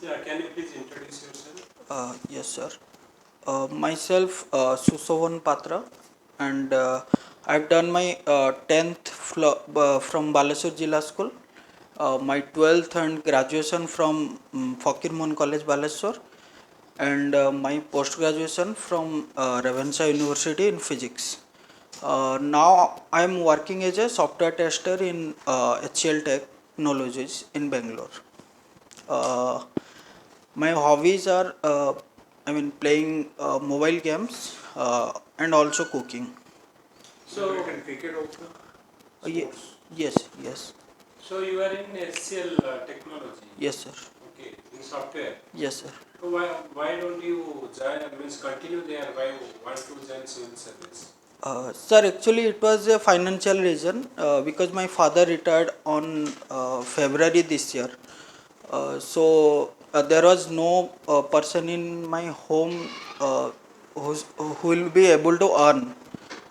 Yeah, can you please introduce yourself? Yes, sir. Myself, SUSOBAN PATRA, and I've done my 10th from Balesur Jilla School, my 12th and graduation from Fakir Mohon College, Balesur, and my post graduation from Ravenshaw University in physics. Now I'm working as a software tester in HCL Technologies in Bangalore. Uh, my hobbies are playing mobile games and also cooking. So you can cricket also? Sports? Yes, yes. So you are in SCL technology? Yes, sir. Okay, in software? Yes, sir. So why don't you join, means continue there, why you want to join civil service? Sir, actually it was a financial reason because my father retired on February this year. So there was no person in my home who will be able to earn.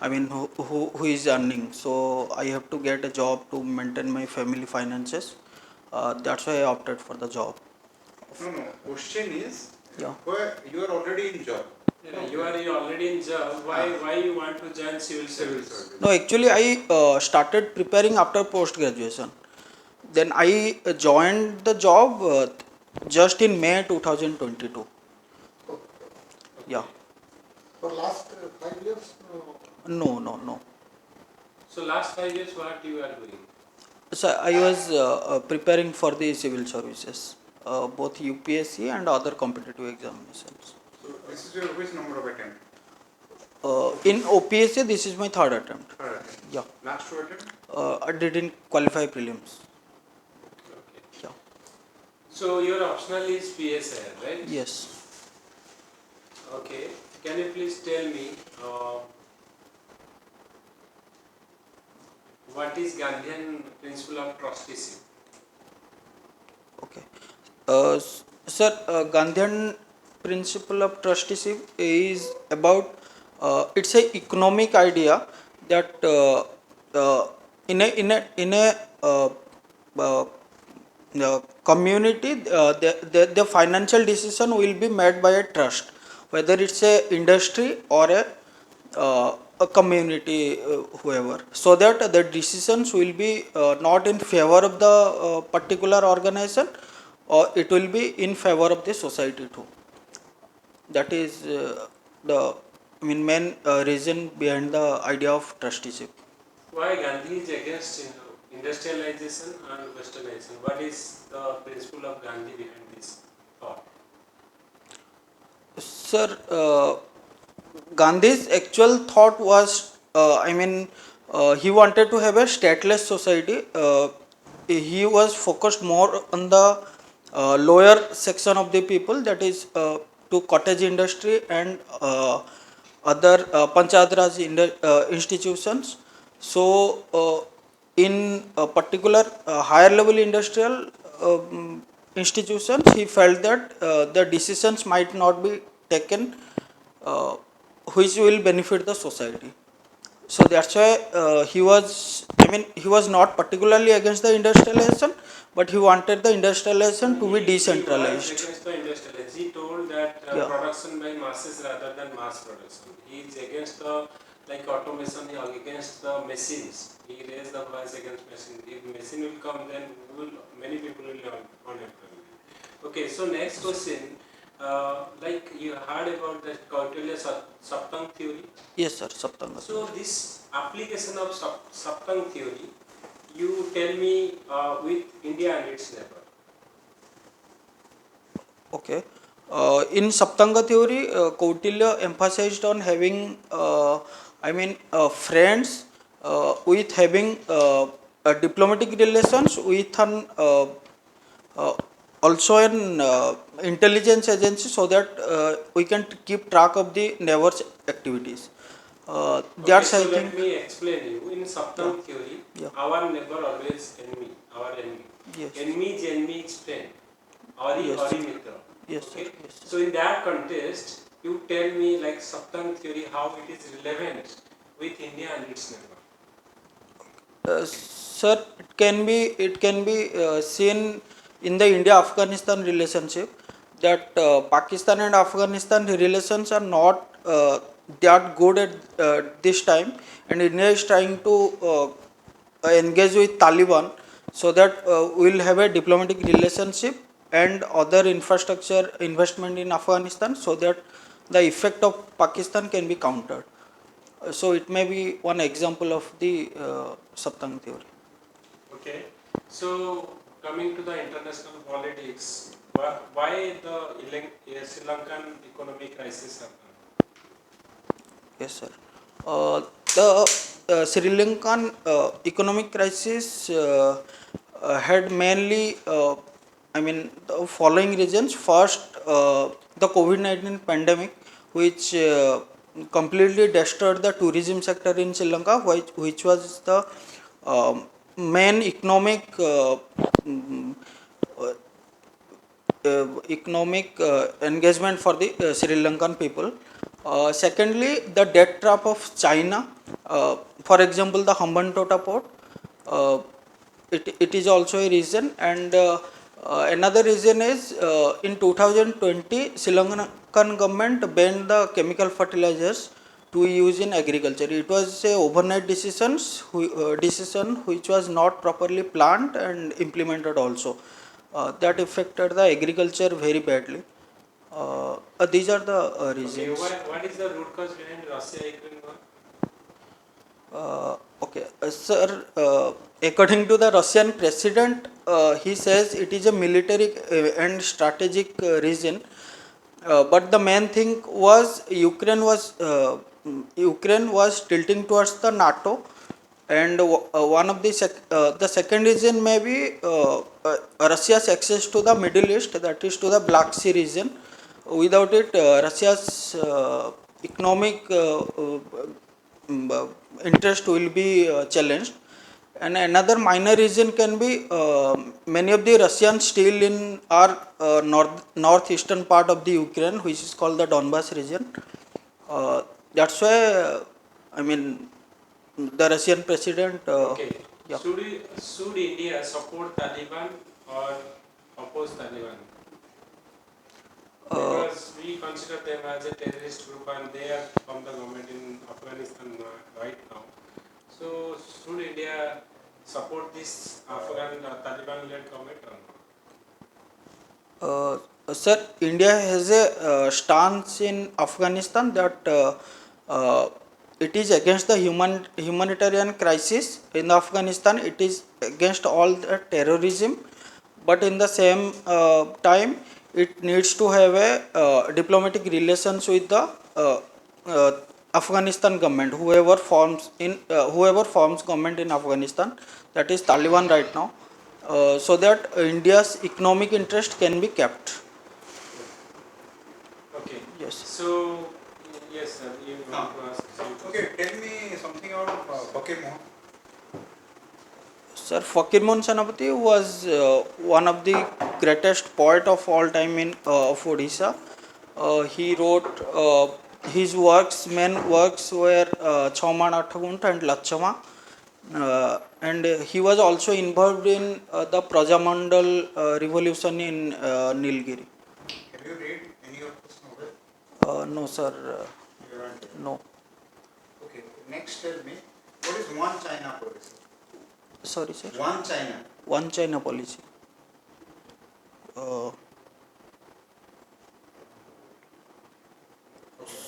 Who is earning. So I have to get a job to maintain my family finances. That's why I opted for the job. No. Question is, Yeah. where you are already in job. Yeah, you are already in job. Why you want to join civil service? No, actually I started preparing after post graduation. Then I joined the job just in May 2022. Okay. Yeah. For last 5 years? No. So last 5 years what you are doing? So I was preparing for the civil services, both UPSC and other competitive examinations. So this is your which number of attempt? In OPSC, this is my third attempt. Third attempt. Yeah. Last 2 attempt? I didn't qualify prelims. Okay. Yeah. So your optional is PSR, right? Yes. Okay. Can you please tell me what is Gandhian principle of trusteeship? Okay. Sir, Gandhian principle of trusteeship is about it's a economic idea that in a uh, community the financial decision will be made by a trust, whether it's a industry or a community, whoever, so that the decisions will be not in favor of the particular organization, or it will be in favor of the society too. That is the main reason behind the idea of trusteeship. Why Gandhi is against industrialization and westernization? What is the principle of Gandhi behind this thought? Sir, Gandhi's actual thought was, he wanted to have a stateless society. He was focused more on the lower section of the people, that is to cottage industry and other Panchayat Raj institutions. So, in a particular higher level industrial institutions, he felt that the decisions might not be taken uh, which will benefit the society. So that's why he was not particularly against the industrialization, but he wanted the industrialization to be decentralized. He was against the industrialization. He told that Yeah. production by masses rather than mass production. He is against the automation. He is against the machines. He raised the voice against machine. If machine will come, then many people will be unemployed. Okay. So next question. Like you heard about the Kautilya Saptang theory. Yes, sir. Saptanga. So this application of Saptang theory, you tell me with India and its neighbor. Okay. In Saptanga theory, Kautilya emphasized on having, friends with having diplomatic relations with an uh, also an intelligence agency, so that we can keep track of the neighbors' activities. That's So I let think. me explain you. In Saptang Yeah. theory, Yeah. our neighbor always enemy, our enemy. Yes. Enemy is friend. Ori Yes. mitra. Yes, sir. Okay. Yes, sir. So in that context, you tell me like Saptang theory how it is relevant with India and its neighbor. Sir, it can be seen in the India-Afghanistan relationship, that Pakistan and Afghanistan relations are not that good at this time, and India is trying to engage with Taliban so that we will have a diplomatic relationship and other infrastructure investment in Afghanistan, so that the effect of Pakistan can be countered. So it may be one example of the Saptang theory. Okay. So coming to the international politics, why the Sri Lankan economic crisis happened? Yes, sir. The Sri Lankan economic crisis had mainly, the following reasons. First, the COVID-19 pandemic, which completely destroyed the tourism sector in Sri Lanka, which was the main economic engagement for the Sri Lankan people. Secondly, the debt trap of China. For example, the Hambantota port. Uh, it is also a reason, and another reason is in 2020, Sri Lankan government banned the chemical fertilizers to use in agriculture. It was a overnight decision which was not properly planned and implemented also. That affected the agriculture very badly. These are the Okay, reasons. what is the root cause behind Russia-Ukraine war? Okay, sir, according to the Russian president, he says it is a military and strategic reason. But the main thing was Ukraine was tilting towards the NATO, and one of the second reason may be Russia's access to the Middle East, that is to the Black Sea region. Without it, Russia's economic interest will be challenged. And another minor reason can be many of the Russians still in our northeastern part of the Ukraine, which is called the Donbas region. That's why, the Russian president. Okay. Yeah. Should India support Taliban or oppose Taliban? Because we consider them as a terrorist group and they are from the government in Afghanistan right now. So should India support this Afghan Taliban-led government or not? Sir, India has a stance in Afghanistan that it is against the humanitarian crisis in Afghanistan. It is against all the terrorism, but in the same time, it needs to have a diplomatic relations with the uh, Afghanistan government, whoever forms government in Afghanistan, that is Taliban right now, so that India's economic interest can be kept. Okay. Yes. So, yes, sir, you want to ask something? Okay, tell me something about Pokemon. Sir, Fakir Mohan Senapati was one of the greatest poet of all time of Odisha. He wrote his main works were Chauman Athagunt and Lachama. And he was also involved in the Prajamandal revolution in Nilgiri. Have you read any of this novel? No, sir. You haven't? No. Okay, next tell me, what is one China policy? Sorry, sir. One China. One China policy.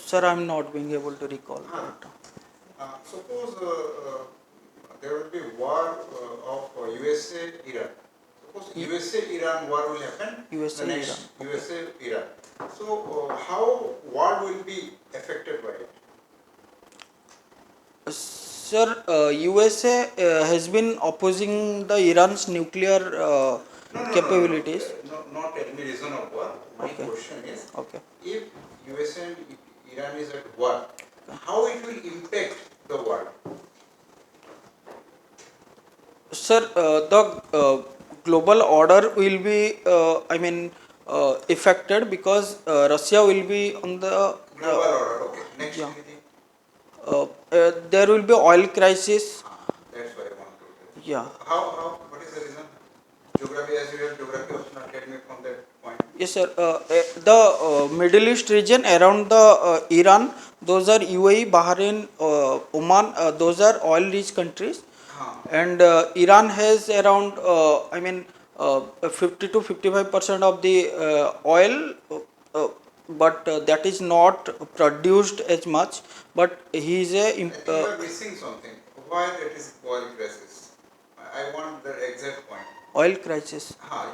Sir, I am not being able to recall that. Suppose there will be war of USA Iran. Suppose USA Iran war will happen. USA the next USA Iran. So how war will be affected by it? Sir, USA has been opposing the Iran's nuclear capabilities. No, not any reason of war. My Okay. question is, Okay. if USA and Iran is at war, how it will impact the world? Sir, the global order will be, affected, because Russia will be on the Global order. Okay. Next, yeah. anything? There will be oil crisis. That's why I want to. Yeah. How? What is the reason? Geography, as you have geography of Get me from that point. Yes, sir. The Middle East region around the Iran, those are UAE, Bahrain, Oman. Those are oil-rich countries, and Iran has around, 50 to 55% of the oil, uh, but that is not produced as much. But he is a I think you are missing something. Why that is oil crisis? I want the exact point. oil crisis.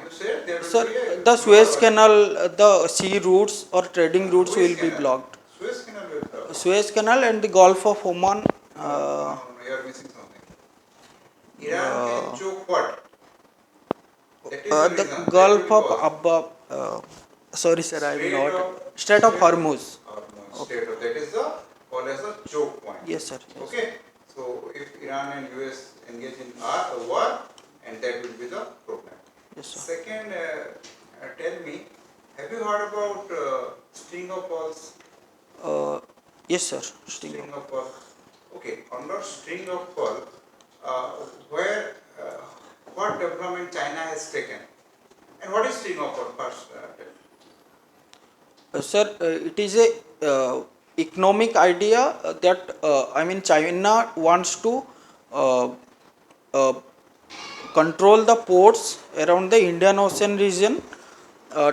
You said there will Sir, be a the global Suez oil- Canal, the sea routes or trading routes Suez will be Canal. blocked. Suez Canal will block. Suez Canal and the Gulf of Oman. No, you are missing something. Iran can choke what? That is the The reason. Gulf That of will cause Abba. Sorry, sir, I am Strait not. of- Strait of Strait of- Hormuz. State of that is the called as the choke point. Yes, sir. Yes. Okay. So if Iran and US engage in a war, and that will be the problem. Yes, sir. Second, tell me, have you heard about string of pearls? Yes, sir. String of pearl. Okay, under string of pearl, where what development China has taken, and what is string of pearl first? Sir, it is a economic idea that China wants to uh, uh, control the ports around the Indian Ocean region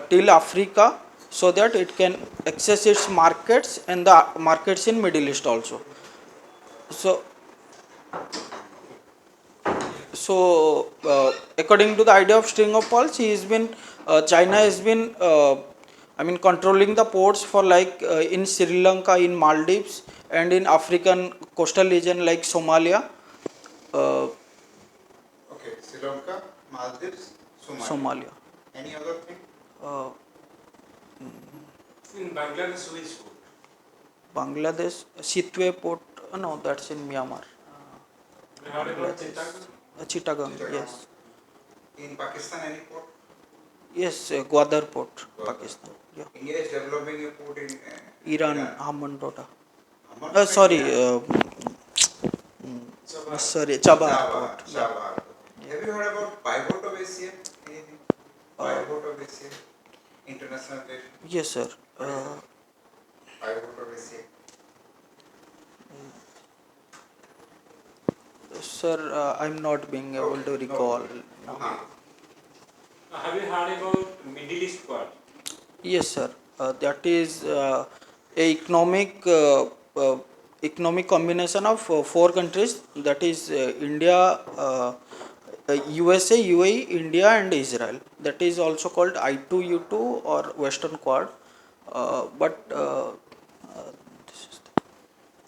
till Africa, so that it can access its markets and the markets in Middle East also. So, according to the idea of string of pearls, China has been controlling the ports for like in Sri Lanka, in Maldives, and in African coastal region like Somalia. Okay, Sri Lanka, Maldives, Somalia. Somalia. Any other thing? Uh, In Bangladesh, which port? Bangladesh, Sitwe port, no, that's in Myanmar. You heard about Chittagong? Chittagong, Chittagong. yes. In Pakistan, any port? Yes, Gwadar port, Gwadar. Pakistan. Yeah. India is developing a port in Iran, Hammondota. Amman- Sorry, Sabah. sorry, Chabahar Java, port. Yeah. Java. Have you heard about pivot of Asia? Anything? Pivot of Asia? International relation? Yes, sir. Pivot of Asia? Sir, I'm not being able to Okay, no recall. problem. now. Have you heard about Middle East Quad? Yes, sir. That is a economic combination of four countries. That is India, USA, UAE, India, and Israel. That is also called I2U2 or Western Quad. This is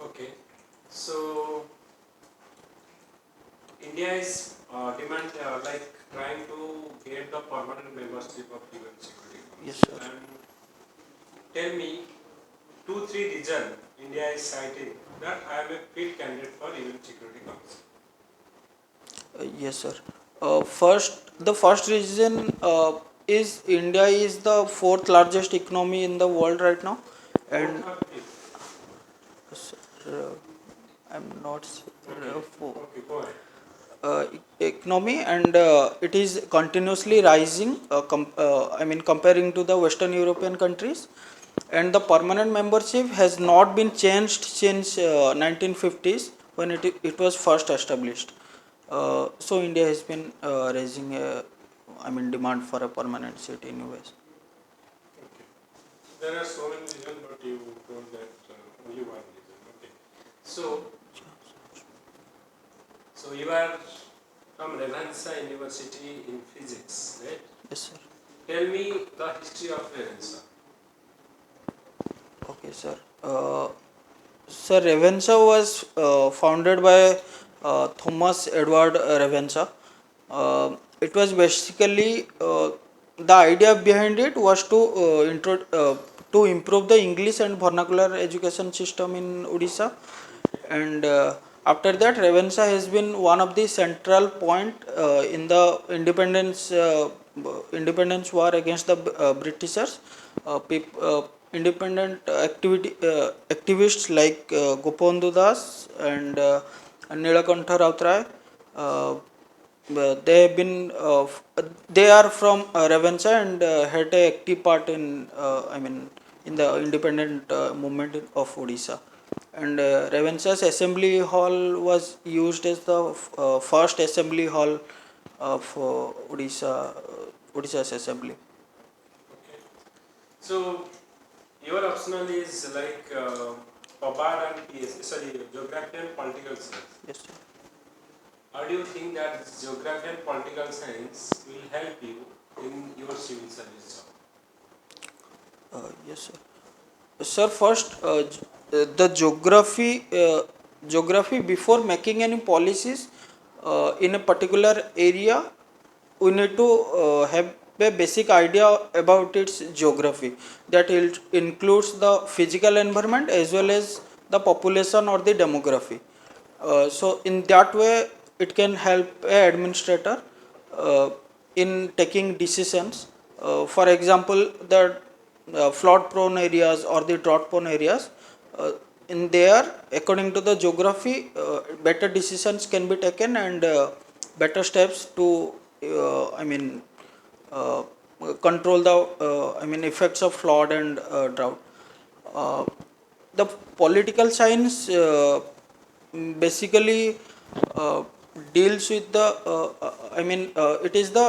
Okay. So India is trying to get the permanent membership of UN Security Council. Yes, sir. And tell me, 2-3 reasons India is citing that I am a fit candidate for UN Security Council. Yes, sir. The first reason is India is the fourth largest economy in the world right now, and Fourth or fifth? sir, I'm not sure for Okay, go ahead. economy, and it is continuously rising. Comparing to the Western European countries, and the permanent membership has not been changed since 1950s when it was first established. So India has been raising demand for a permanent seat in US. Okay. There are so many reasons, but you told that only one reason. Okay. So you are from Revansa University in physics, right? Yes, sir. Tell me the history of Revansa. Okay, sir. Sir, Revansa was founded by Thomas Edward Revansa. It was basically the idea behind it was to improve the English and vernacular education system in Odisha, and after that, Revansa has been one of the central point in the independence war against the Britishers. Independent activists like Gopabandhu Das and Nilakantha Rautray they have been they are from Ravensa and had a active part in in the independent movement of Odisha. And Ravensa's assembly hall was used as the first assembly hall of Odisha's assembly. Okay. So your optional is like PABAR and PS, sorry, Geography and Political Science. Yes, sir. How do you think that Geography and Political Science will help you in your civil service job? Yes, sir. Sir, first, the geography before making any policies in a particular area, we need to have a basic idea about its geography. That includes the physical environment as well as the population or the demography. So, in that way, it can help a administrator uh, in taking decisions. For example, the flood prone areas or the drought prone areas, in there according to the geography better decisions can be taken and better steps to uh, control the effects of flood and drought. uh, the political science basically uh, deals with the it is the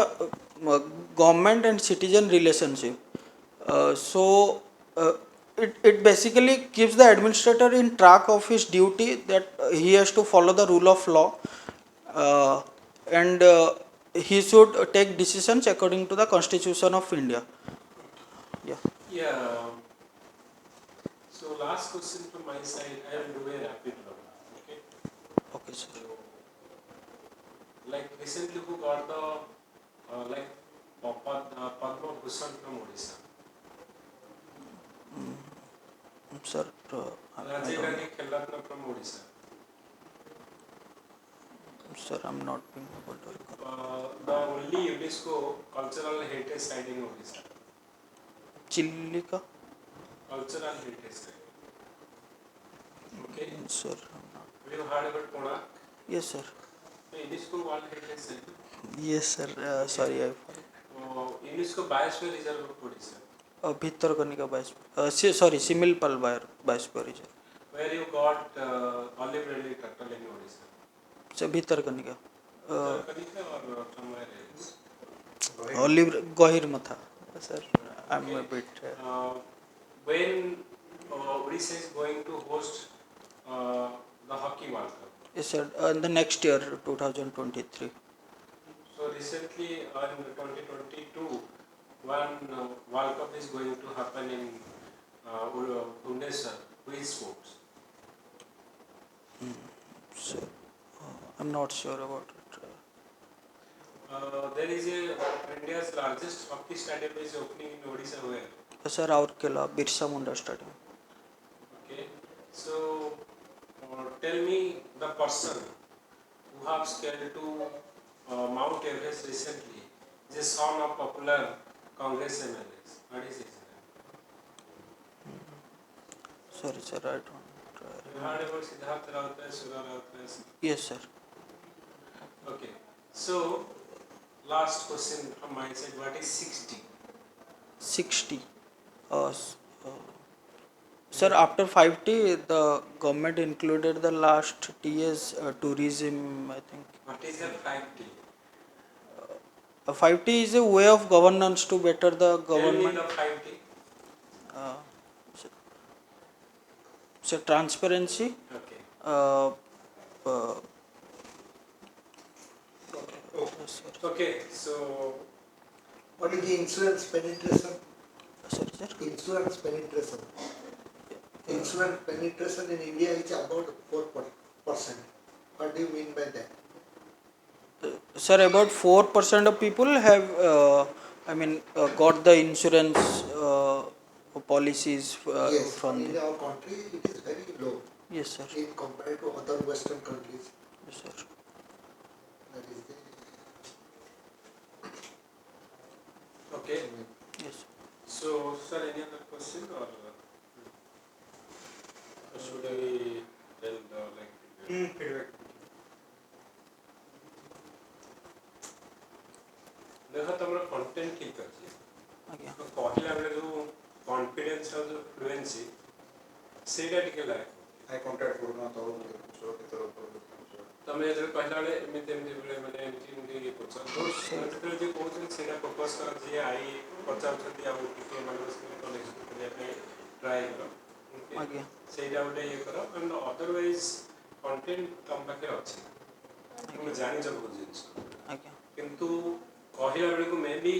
government and citizen relationship. So it basically keeps the administrator in track of his duty, that he has to follow the rule of law, uh, and he should take decisions according to the constitution of India. Yeah. Yeah. So last question from my side, I will do a rapid round. Okay. Okay, sir. So, like recently, who got the like Padma Bhushan from Odisha? Sir, I Rajiv don't know. Gandhi Khelatna from Odisha. Sir, I'm not being able to recall. The only UNESCO cultural heritage site in Odisha. Chilika? Cultural heritage site. Okay. Sir, I'm not. Have you heard about Cottack? Yes, sir. The UNESCO World Heritage Site. Yes, sir. Sorry, I forgot. UNESCO Biosphere Reserve of Odisha. Bhitarkanika Biosphere. Sorry, Similpal Biosphere Reserve. Where you got olive belly turtle in Odisha. So, Bhitarkanika. Kalinga or from where else? Olive Gohir Matha. Sir, I'm a bit. When Odisha is going to host the Hockey World Cup. Yes, sir. The next year, 2023. So recently in 2022, one World Cup is going to happen in Odisha. Which sports? Sir, I'm not sure about it. There is a India's largest hockey stadium is opening in Odisha where? Sir, Rourkela, Birsa Munda Stadium. Okay. So tell me the person who have scaled to Mount Everest recently, is a son of popular Congress MLAs. What is his name? Sorry, sir, I don't. You heard about Siddharth Rautaya, Sura Rautaya? Yes, sir. Okay. So last question from my side. What is 60? 60. Sir, after 5T, the government included the last T as tourism, I think. What is the 5T? 5T is a way of governance to better the Tell me government. the 5T. Uh, so transparency. Okay. Uh, Okay. So What is the insurance penetration? sorry, sir. Insurance penetration. Insurance penetration in India is about 4%. What do you mean by that? Sir, about 4% of people have, got the insurance policies Yes, from in the. our country it is very low Yes, sir. in compared to other Western countries. Yes, sir. That is the okay. Yes. So sir, any other question or should I tell the like? Feedback. Content ठीक अछि ଆଜ୍ଞା तो कहला बेले जो confidence और जो fluency सेटा टिके लागे आई कांटेक्ट करूना तो देखो केतर ऊपर तमे जे कहला बेले एमिते बेले माने एमिते ये पछन तो सेते जे कहउछन सेटा फोकस कर जे आई पचार छथि आ टिके माने कनेक्शन करिया पे ट्राई करो ଆଜ୍ଞା ସେଇଟା ଗୋଟେ ଇଏ କର ଆଣ୍ଡ ଅଦରୱାଇଜ୍ କଣ୍ଟେଣ୍ଟ ତମ ପାଖରେ ଅଛି ତୁମେ ଜାଣିଛ ବହୁତ ଜିନିଷ ଆଜ୍ଞା କିନ୍ତୁ କହିଲା ବେଳକୁ ମେ ବି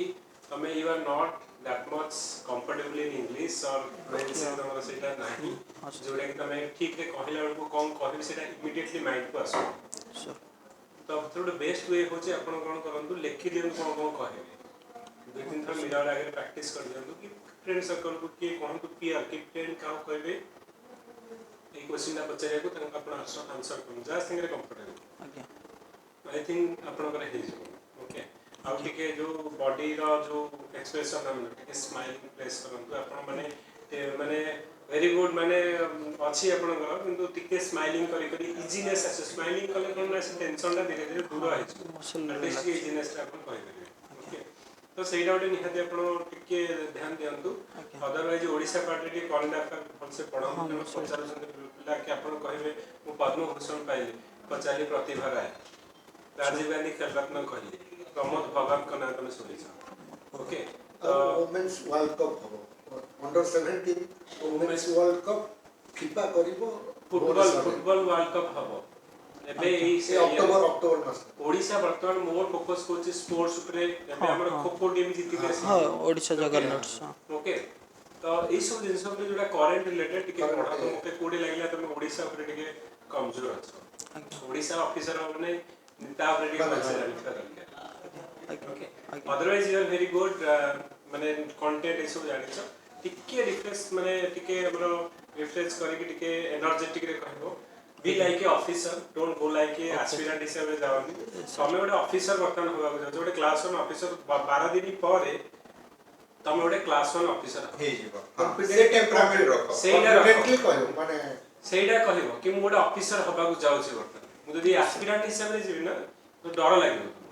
ତମେ you are not that much comfortable in English or fluency ତମର ସେଇଟା ନାହିଁ ଯେଉଁଟାକି ତମେ ଠିକ୍ରେ କହିଲା ବେଳକୁ କ'ଣ କହିବି ସେଇଟା ଇମିଡ଼ିଏଟଲି ମାଇଣ୍ଡକୁ ଆସୁନି sure ତ ଗୋଟେ ବେଷ୍ଟ ୱେ ହେଉଛି ଆପଣ କ'ଣ କରନ୍ତୁ ଲେଖି ଦିଅନ୍ତୁ କ'ଣ କହିବେ ଦୁଇ ତିନି ଥର ମିରର ଆଗରେ ପ୍ରାକ୍ଟିସ୍ କରିଦିଅନ୍ତୁ କି ଫ୍ରେଣ୍ଡ ସର୍କଲକୁ କିଏ କୁହନ୍ତୁ ପିଆର କି ଫ୍ରେଣ୍ଡ କାହାକୁ କହିବେ এই কোশ্চিনটা পଚାରିବାକୁ ତାଙ୍କୁ ଆପଣ ଆନ୍ସର କରନ୍ତୁ ଯାହା ସାଙ୍ଗରେ କମ୍ଫର୍ଟେବଲ୍ ଆଜ୍ଞା आई थिंक ଆପଣଙ୍କର ହେଇଯିବ ଓକେ ଆଉ ଟିକେ ଯୋଉ ବଡିର ଯୋଉ ଏକ୍ସପ୍ରେସନ ଆମେ ଟିକେ ସ୍ମାଇଲିଂ ପ୍ଲେସ୍ କରନ୍ତୁ ଆପଣ ମାନେ ଭେରି ଗୁଡ୍ ମାନେ ଅଛି ଆପଣଙ୍କର କିନ୍ତୁ ଟିକେ ସ୍ମାଇଲିଂ କରି କରି ଇଜିନେସ୍ ଆସେ ସ୍ମାଇଲିଂ କଲେ କ'ଣ ନା ସେ ଟେନସନଟା ଧୀରେ ଧୀରେ ଦୂର ହେଇଯିବ ଆଟଲିଷ୍ଟ ଇଜିନେସଟା ଆପଣ କହିପାରିବେ ଓକେ ତ ସେଇଟା ଗୋଟେ ନିହାତି ଆପଣ ଟିକେ ଧ୍ୟାନ ଦିଅନ୍ତୁ ଅଦରୱାଇଜ୍ ଓଡ଼ିଶା ପାର୍ଟରେ ଟିକେ କରେଣ୍ଟ ଆଫେୟାର ଭଲସେ ପଢ଼ନ୍ତୁ କାରଣ ପଚାରୁଛନ୍ତି ପିଲା କି ଆପଣ କହିବେ ମୁଁ ପଦ୍ମଭୂଷଣ ପାଇଲି ପଚାରିଲି ପ୍ରତିଭା ରାୟ राजीव गांधी खेल रत्न कहली प्रमोद भगत का नाम तुम सुनिछ ओके तो वुमेन्स वर्ल्ड कप हो under 17 women's world cup FIFA करिवो फुटबॉल वर्ल्ड कप हबो एबे से अक्टोबर मास ओडिशा वर्तमान मोर फोकस कोची स्पोर्ट्स ऊपर एबे हमर खो खो टीम जीति के हां ओडिशा जगन्नाट्स ओके तो ई सब जिंस ऊपर जोटा करेंट रिलेटेड टिके पढा तो मते कोडी लागला तुम ओडिशा ऊपर टिके कमजोर अछ ओडिशा ऑफिसर माने तापर टिके okay otherwise you are very good माने कंटेंट ए सब जानि छ टिके रिफ्रेश माने टिके हमरो रिफ्रेश करी के टिके एनर्जेटिक रे कहबो be like a officer don't go like a aspirant हिसाब रे जावनी तमे गोटे ऑफिसर वर्तमान होबा जाउ गोटे क्लास 1 ऑफिसर 12 दिन परे तमे गोटे क्लास 1 ऑफिसर हे जीव कॉन्फिडेंट टेम्परामेंट रखो कॉन्फिडेंटली कहयो माने सेइडा कहबो कि मु गोटे ऑफिसर होबा को जाउछी वर्तमान मु जदी एस्पिरेंट हिसाब रे जीवी ना तो डर लागिबो